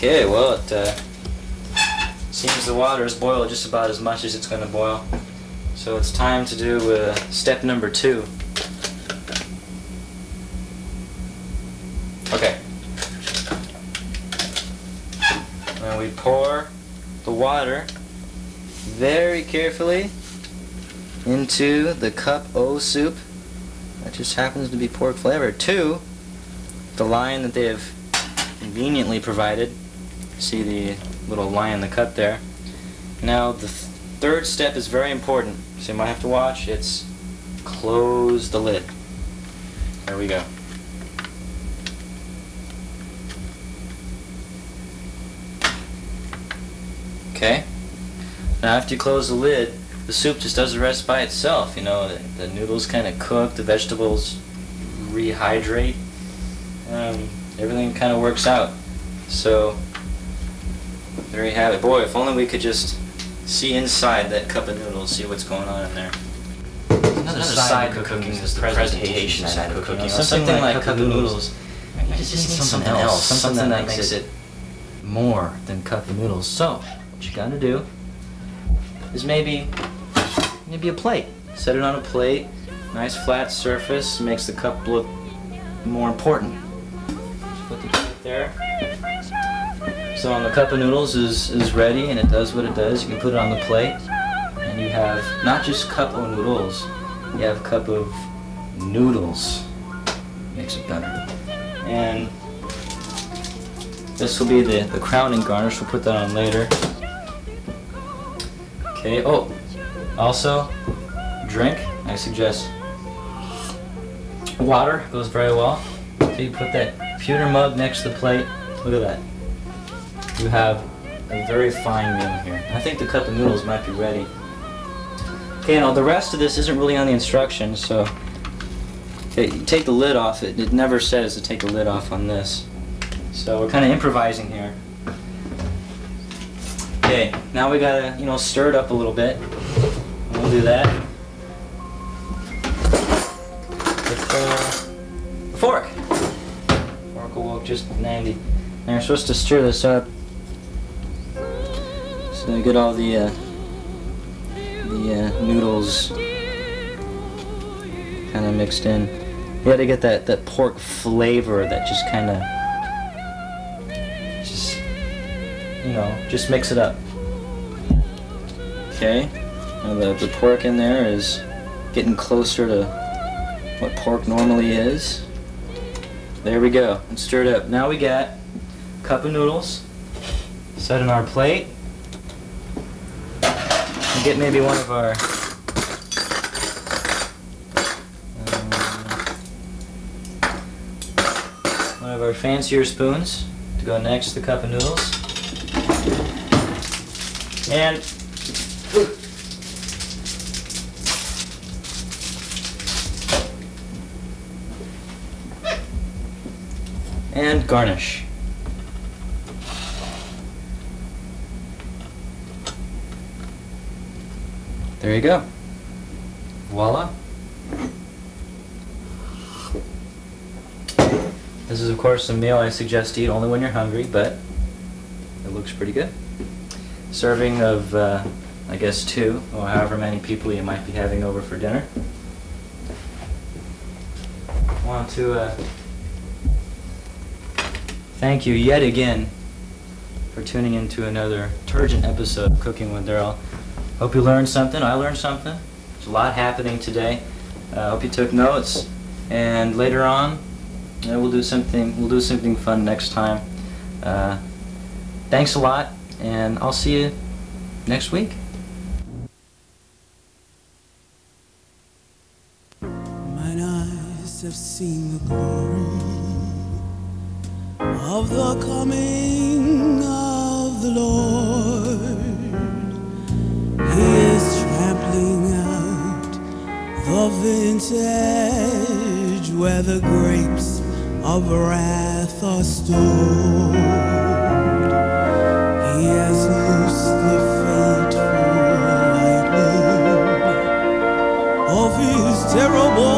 Okay, well, it seems the water is boiled just about as much as it's going to boil. So it's time to do step number 2. Okay. Now we pour the water very carefully into the cup O soup. That just happens to be pork flavored. 2, the line that they have conveniently provided. See the little line in the cup there. Now the third step is very important, so you might have to watch. It's close the lid. There we go. Okay. Now after you close the lid, the soup just does the rest by itself. You know, the noodles kind of cook, the vegetables rehydrate, everything kind of works out. So there you have it. Boy, if only we could just see inside that cup of noodles, see what's going on in there. Another side of cooking is the presentation side of cooking. Something like cup of noodles, you just need something else, something that makes it more than cup of noodles. So what you gotta do is maybe a plate. Set it on a plate, nice flat surface, makes the cup look more important. Just put the plate there. So when the cup of noodles is ready and it does what it does, you can put it on the plate and you have not just cup of noodles, you have cup of noodles. Makes it better. And this will be the crowning garnish. We'll put that on later. Okay, oh, also, drink, I suggest water, goes very well. So you put that pewter mug next to the plate, look at that. You have a very fine meal here. I think the cup of noodles might be ready. Okay, now the rest of this isn't really on the instructions, so okay, you take the lid off. It never says to take the lid off on this. So we're kind of improvising here. Okay, now we gotta, stir it up a little bit. We'll do that with a fork. Fork will work just dandy. Now you're supposed to stir this up so you get all the noodles kind of mixed in. You gotta get that pork flavor that just kind of just mix it up. Okay, now the pork in there is getting closer to what pork normally is. There we go, and stir it up. Now we got a cup of noodles set on our plate. And get maybe one of our fancier spoons to go next to the cup of noodles. And garnish. There you go. Voila. This is of course a meal I suggest to eat only when you're hungry, but it looks pretty good. Serving of, I guess 2, or however many people you might be having over for dinner. I want to thank you yet again for tuning into another turgent episode of Cooking with Darrell. Hope you learned something. I learned something. There's a lot happening today. Hope you took notes. And later on, we'll do something fun next time. Thanks a lot, and I'll see you next week. Mine eyes have seen the glory of the coming of the Lord. He is trampling out the vintage where the grapes of wrath are stored. He has loosed the fateful lightning of his terrible